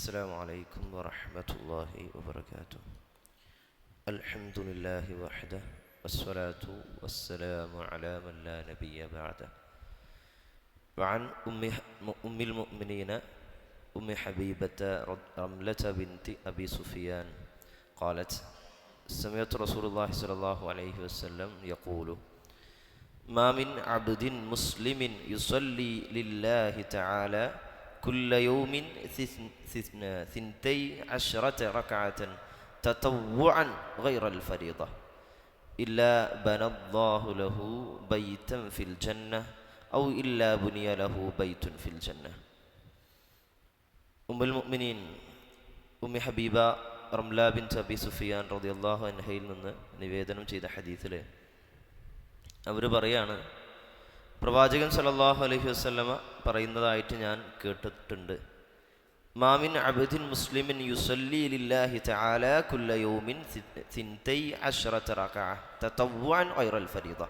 السلام عليكم ورحمة الله وبركاته. الحمد لله وحده والصلاة والسلام على من لا نبي بعده. وعن أم المؤمنين أم حبيبة رملة بنت أبي سفيان قالت: سمعت رسول الله صلى الله عليه وسلم يقول: ما من عبد مسلم يصلي لله تعالى كل يوم 12 ركعة تطوعا غير الفريضة إلا بنى الله له بيتا في الجنة أو إلا بني له بيت في الجنة. ഉമ്മുൽ മുഅ്മിനീൻ ഉമ്മി ഹബീബ റംല ബിൻത് അബി സുഫിയാൻ റളിയല്ലാഹു അൻഹയിൽ നിന്ന് നിവേദനം ചെയ്ത ഹദീസിൽ അവർ പറയാണ്, പ്രവാചകൻ സല്ലല്ലാഹു അലൈഹി വസല്ലമ പറയുന്നതായിട്ട് ഞാൻ കേട്ടിട്ടുണ്ട്. മാമിൻ അബ്ദിൻ മുസ്ലിമിൻ യുസല്ലി ലില്ലാഹി തആല കുല്ല യൗമിൻ 12 റകഅ തതവ്വുഅൻ ഗൈറൽ ഫരീദ.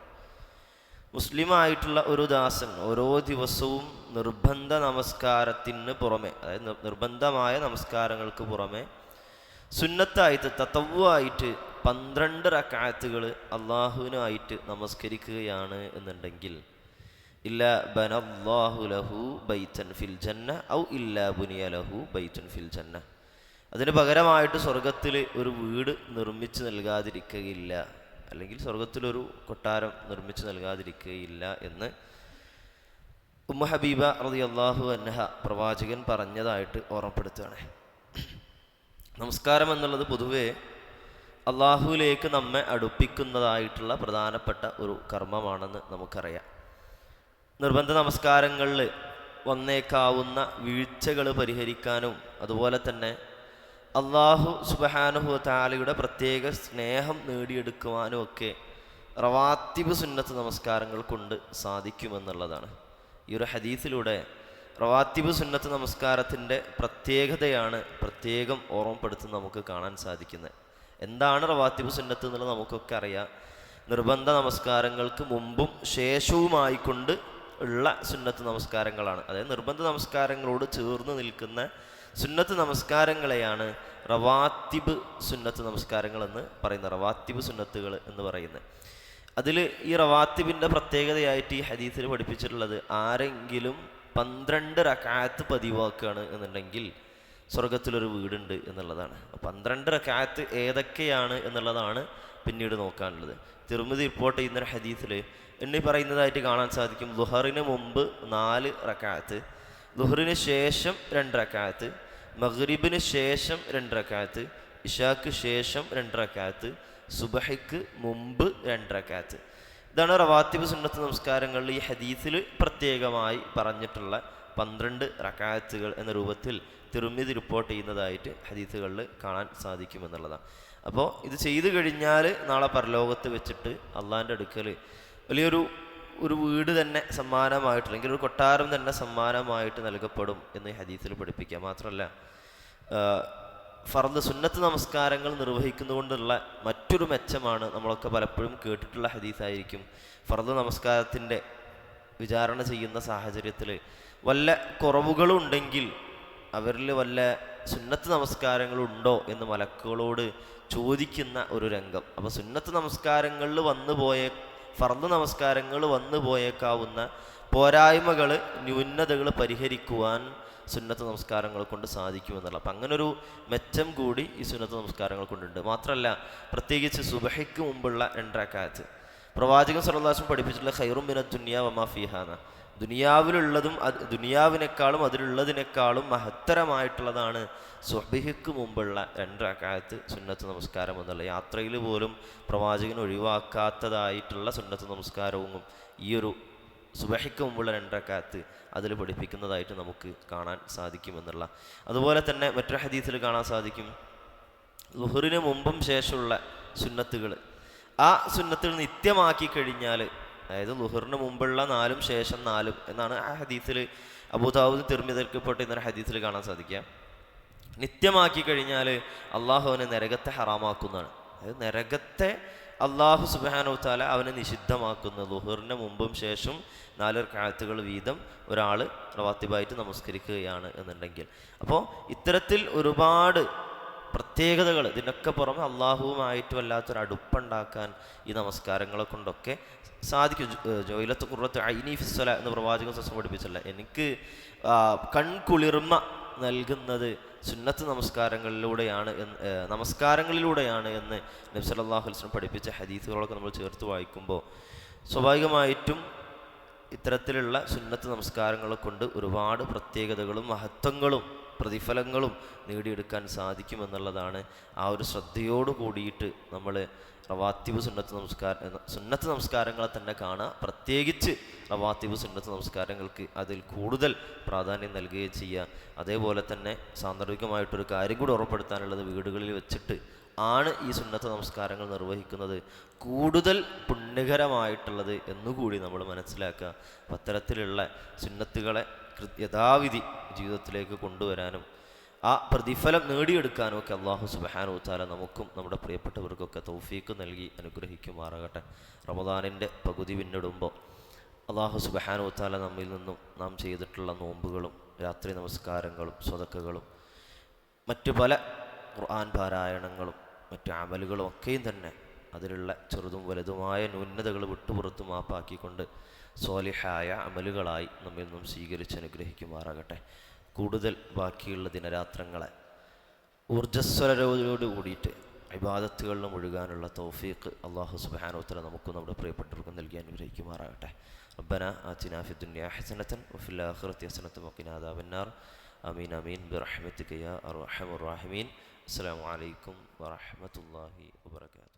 മുസ്ലിമായിട്ടുള്ള ഒരു ദാസൻ ഓരോ ദിവസവും നിർബന്ധ നമസ്കാരത്തിന് പുറമെ, അതായത് നിർബന്ധമായ നമസ്കാരങ്ങൾക്ക് പുറമെ സുന്നത്തായിട്ട് തതവ്വുആയിട്ട് 12 റക്അത്തുകൾ അള്ളാഹുവിനായിട്ട് നമസ്കരിക്കുകയാണ് എന്നുണ്ടെങ്കിൽ ഇല്ലാ ബനല്ലാഹു ലഹു ബൈതൻ ഫിൽ ജന്ന ഔ ഇല്ലാ ബുനിയ ലഹു ബൈതുൻ ഫിൽ ജന്ന. അതിന് പകരമായിട്ട് സ്വർഗത്തിൽ ഒരു വീട് നിർമ്മിച്ച് നൽകാതിരിക്കുകയില്ല, അല്ലെങ്കിൽ സ്വർഗത്തിലൊരു കൊട്ടാരം നിർമ്മിച്ച് നൽകാതിരിക്കുകയില്ല എന്ന് ഉമ്മ ഹബീബ റളിയല്ലാഹു അൻഹ പ്രവാചകൻ പറഞ്ഞതായിട്ട് ഓർമ്മപ്പെടുത്തുകയാണ്. നമസ്കാരം എന്നുള്ളത് പൊതുവേ അള്ളാഹുവിലേക്ക് നമ്മെ അടുപ്പിക്കുന്നതായിട്ടുള്ള പ്രധാനപ്പെട്ട ഒരു കർമ്മമാണെന്ന് നമുക്കറിയാം. നിർബന്ധ നമസ്കാരങ്ങളിൽ വന്നേക്കാവുന്ന വീഴ്ചകൾ പരിഹരിക്കാനും അതുപോലെ തന്നെ അള്ളാഹു സുബ്ഹാനഹു വ തആലയുടെ പ്രത്യേക സ്നേഹം നേടിയെടുക്കുവാനും ഒക്കെ റവാത്തിബ് സുന്നത്ത് നമസ്കാരങ്ങൾ കൊണ്ട് സാധിക്കുമെന്നുള്ളതാണ്. ഈ ഒരു ഹദീസിലൂടെ റവാത്തിബ് സുന്നത്ത് നമസ്കാരത്തിൻ്റെ പ്രത്യേകതയാണ് പ്രത്യേകം ഓർമ്മപ്പെടുത്തുന്നത് നമുക്ക് കാണാൻ സാധിക്കുന്നത്. എന്താണ് റവാത്തിബ് സുന്നത്ത് എന്നുള്ളത് നമുക്കൊക്കെ അറിയാം. നിർബന്ധ നമസ്കാരങ്ങൾക്ക് മുമ്പും ശേഷവുമായിക്കൊണ്ട് ഉള്ള സുന്നത്ത് നമസ്കാരങ്ങളാണ്. അതായത് നിർബന്ധ നമസ്കാരങ്ങളോട് ചേർന്ന് നിൽക്കുന്ന സുന്നത്ത് നമസ്കാരങ്ങളെയാണ് റവാത്തിബ് സുന്നത്ത് നമസ്കാരങ്ങൾ എന്ന് പറയുന്നത്, റവാത്തിബ് സുന്നത്തുകൾ എന്ന് പറയുന്നത്. അതിൽ ഈ റവാത്തിബിൻ്റെ പ്രത്യേകതയായിട്ട് ഈ ഹദീസിൽ പഠിപ്പിച്ചിട്ടുള്ളത്, ആരെങ്കിലും 12 റക്അത്ത് പതിവാക്കുകയാണ് എന്നുണ്ടെങ്കിൽ സ്വർഗത്തിലൊരു വീടുണ്ട് എന്നുള്ളതാണ്. 12 റക്അത്ത് ഏതൊക്കെയാണ് എന്നുള്ളതാണ് പിന്നീട് നോക്കാനുള്ളത്. തിർമിദി റിപ്പോർട്ട് ചെയ്യുന്നൊരു ഹദീസിൽ എണ്ണി പറയുന്നതായിട്ട് കാണാൻ സാധിക്കും: ളുഹറിന് മുമ്പ് 4 റക്അത്ത്, ളുഹറിന് ശേഷം 2 റക്അത്ത്, മഗ്രിബിന് ശേഷം 2 റക്അത്ത്, ഇശാക്ക് ശേഷം 2 റക്അത്ത്, സുബഹിക്ക് മുമ്പ് 2 റക്അത്ത്. ഇതാണ് റവാത്തിബ് സുന്നത്ത് നമസ്കാരങ്ങളിൽ ഈ ഹദീസിൽ പ്രത്യേകമായി പറഞ്ഞിട്ടുള്ള 12 റക്അത്തുകൾ എന്ന രൂപത്തിൽ തിർമിദി റിപ്പോർട്ട് ചെയ്യുന്നതായിട്ട് ഹദീസുകളിൽ കാണാൻ സാധിക്കുമെന്നുള്ളതാണ്. അപ്പോൾ ഇത് ചെയ്തു കഴിഞ്ഞാൽ നാളെ പരലോകത്ത് വെച്ചിട്ട് അള്ളാഹിൻ്റെ അടുക്കൽ വലിയൊരു വീട് തന്നെ സമ്മാനമായിട്ട്, അല്ലെങ്കിൽ ഒരു കൊട്ടാരം തന്നെ സമ്മാനമായിട്ട് നൽകപ്പെടും എന്ന് ഹദീസിൽ പഠിപ്പിക്കുക. മാത്രമല്ല, ഫർദ് സുന്നത്ത് നമസ്കാരങ്ങൾ നിർവഹിക്കുന്നതുകൊണ്ടുള്ള മറ്റൊരു മെച്ചമാണ്, നമ്മളൊക്കെ പലപ്പോഴും കേട്ടിട്ടുള്ള ഹദീസായിരിക്കും, ഫർദ് നമസ്കാരത്തിൻ്റെ വിചാരണ ചെയ്യുന്ന സാഹചര്യത്തിൽ വല്ല കുറവുകളുണ്ടെങ്കിൽ അവരിൽ വല്ല സുന്നത്ത് നമസ്കാരങ്ങളുണ്ടോ എന്ന് മലക്കുകളോട് ചോദിക്കുന്ന ഒരു രംഗം. അപ്പോൾ സുന്നത്ത് നമസ്കാരങ്ങളിൽ ഫർദ് നമസ്കാരങ്ങൾ വന്നു പോയേക്കാവുന്ന പോരായ്മകൾ, ന്യൂനതകൾ പരിഹരിക്കുവാൻ സുന്നത്ത് നമസ്കാരങ്ങൾ കൊണ്ട് സാധിക്കുമെന്നുള്ള, അപ്പം അങ്ങനൊരു മെച്ചം കൂടി ഈ സുന്നത്ത് നമസ്കാരങ്ങൾ കൊണ്ടുണ്ട്. മാത്രമല്ല, പ്രത്യേകിച്ച് സുബഹിക്ക് മുമ്പുള്ള 2 റക്അത്ത് പ്രവാചകൻ സല്ലല്ലാഹു അലൈഹി വസല്ലം പഠിപ്പിച്ചിട്ടുള്ള ഖൈറും മിനദ് ദുനിയ വമാ ഫീഹാന, ദുനിയാവിലുള്ളതും ദുനിയാവിനേക്കാളും അതിലുള്ളതിനേക്കാളും മഹത്തരമായിട്ടുള്ളതാണ് സുബ്ഹിക്ക് മുമ്പുള്ള 2 റക്അത്ത് സുന്നത്ത് നമസ്കാരം എന്നുള്ള. യാത്രയിൽ പോലും പ്രവാചകൻ ഒഴിവാക്കാത്തതായിട്ടുള്ള സുന്നത്ത് നമസ്കാരവും ഈ ഒരു സുബ്ഹിക്ക് മുമ്പുള്ള 2 റക്അത്ത് അതിൽ പഠിപ്പിക്കുന്നതായിട്ട് നമുക്ക് കാണാൻ സാധിക്കുമെന്നുള്ള. അതുപോലെ തന്നെ മറ്റൊരു ഹദീസിൽ കാണാൻ സാധിക്കും, ളുഹറിന് മുമ്പും ശേഷമുള്ള സുന്നത്തുകൾ, ആ സുന്നത്തുകൾ നിത്യമാക്കി കഴിഞ്ഞാൽ, അതായത് ളുഹറിന് മുമ്പുള്ള 4ഉം ശേഷം 4ഉം എന്നാണ് ആ ഹദീസിൽ അബൂദാവൂദ് തിർമിദി റിപ്പോർട്ട് ചെയ്യുന്ന ഹദീസിൽ കാണാൻ സാധിക്കുക. നിത്യമാക്കി കഴിഞ്ഞാൽ അള്ളാഹു അവനെ നരകത്തെ ഹറാമാക്കുന്നതാണ്. അതായത് നരകത്തെ അള്ളാഹു സുബ്ഹാനഹു വ തആല അവനെ നിഷിദ്ധമാക്കുന്ന ളുഹറിന് മുമ്പും ശേഷം 4 റക്അത്തുകൾ വീതം ഒരാൾ റവാത്തിബായിട്ട് നമസ്കരിക്കുകയാണ് എന്നുണ്ടെങ്കിൽ, അപ്പോൾ ഇത്തരത്തിൽ ഒരുപാട് പ്രത്യേകതകൾ, ഇതിനൊക്കെ പുറമെ അള്ളാഹുവുമായിട്ട് വല്ലാത്തൊരു അടുപ്പുണ്ടാക്കാൻ ഈ നമസ്കാരങ്ങളെ കൊണ്ടൊക്കെ സാധിക്കും. ജോയിലത്ത് ഖുർറത്ത് ഐനി ഫിസ്സല എന്ന് പ്രവാചകൻ സസ്സം പഠിപ്പിച്ചല്ല, എനിക്ക് കൺകുളിർമ നൽകുന്നത് സുന്നത്ത് നമസ്കാരങ്ങളിലൂടെയാണ് എന്ന് നബി സല്ലല്ലാഹു അലൈഹി വസല്ലം പഠിപ്പിച്ച ഹദീസുകളൊക്കെ നമ്മൾ ചേർത്ത് വായിക്കുമ്പോൾ സ്വാഭാവികമായിട്ടും ഇത്തരത്തിലുള്ള സുന്നത്ത് നമസ്കാരങ്ങളെ കൊണ്ട് ഒരുപാട് പ്രത്യേകതകളും മഹത്വങ്ങളും പ്രതിഫലങ്ങളും നേടിയെടുക്കാൻ സാധിക്കുമെന്നുള്ളതാണ്. ആ ഒരു ശ്രദ്ധയോട് കൂടിയിട്ട് നമ്മൾ റവാത്തിബ് സുന്നത്ത് നമസ്കാരങ്ങളെ തന്നെ കാണുക, പ്രത്യേകിച്ച് റവാത്തിബ് സുന്നത്ത് നമസ്കാരങ്ങൾക്ക് അതിൽ കൂടുതൽ പ്രാധാന്യം നൽകുകയും ചെയ്യുക. അതേപോലെ തന്നെ സാന്ദർഭികമായിട്ടൊരു കാര്യം കൂടി ഉറപ്പെടുത്താനുള്ളത്, വീടുകളിൽ വെച്ചിട്ട് ആണ് ഈ സുന്നത്ത് നമസ്കാരങ്ങൾ നിർവഹിക്കുന്നത് കൂടുതൽ പുണ്യകരമായിട്ടുള്ളത് എന്നുകൂടി നമ്മൾ മനസ്സിലാക്കുക. അത്തരത്തിലുള്ള സുന്നത്തുകളെ യഥാവിധി ജീവിതത്തിലേക്ക് കൊണ്ടുവരാനും ആ പ്രതിഫലം നേടിയെടുക്കാനും ഒക്കെ അള്ളാഹു സുബ്ഹാനഹു വ തആല നമുക്കും നമ്മുടെ പ്രിയപ്പെട്ടവർക്കൊക്കെ തൗഫീക്ക് നൽകി അനുഗ്രഹിക്കുമാറാകട്ടെ. റമദാനിൻ്റെ പകുതി പിന്നിടുമ്പോൾ അള്ളാഹു സുബ്ഹാനഹു വ തആല നമ്മിൽ നിന്നും നാം ചെയ്തിട്ടുള്ള നോമ്പുകളും രാത്രി നമസ്കാരങ്ങളും സ്വതക്കകളും മറ്റു പല ഖുർആൻ പാരായണങ്ങളും മറ്റു അമലുകളും ഒക്കെയും തന്നെ അതിലുള്ള ചെറുതും വലുതുമായ ന്യൂനതകൾ വിട്ടുപുറത്ത് മാപ്പാക്കിക്കൊണ്ട് സ്വാലിഹായ അമലുകളായി നമ്മിൽ നിന്നും സ്വീകരിച്ച് അനുഗ്രഹിക്കുമാറാകട്ടെ. കൂടുതൽ ബാക്കിയുള്ള ദിനരാത്രങ്ങളെ ഊർജ്ജസ്വലരോട് കൂടിയിട്ട് ഇബാദത്തുകളിൽ മുഴുകാനുള്ള തൗഫീഖ് അല്ലാഹു സുബ്ഹാനഹു വ തആല നമുക്കും നമ്മുടെ പ്രിയപ്പെട്ടവർക്കും നൽകി അനുഗ്രഹിക്കുമാറാകട്ടെ. റബ്ബനാ ആതിനാ ഫിദ്ദുനിയാ ഹസനതൻ വഫിൽ ആഖിറതി ഹസനതൻ വഖിനാ അദാബന്നാർ. ആമീൻ ആമീൻ ബിറഹ്മതിക യാ അർഹമർ റഹീമീൻ. അസ്സലാമു അലൈക്കും വറഹ്മത്തുള്ളാഹി വബറകാതുഹു.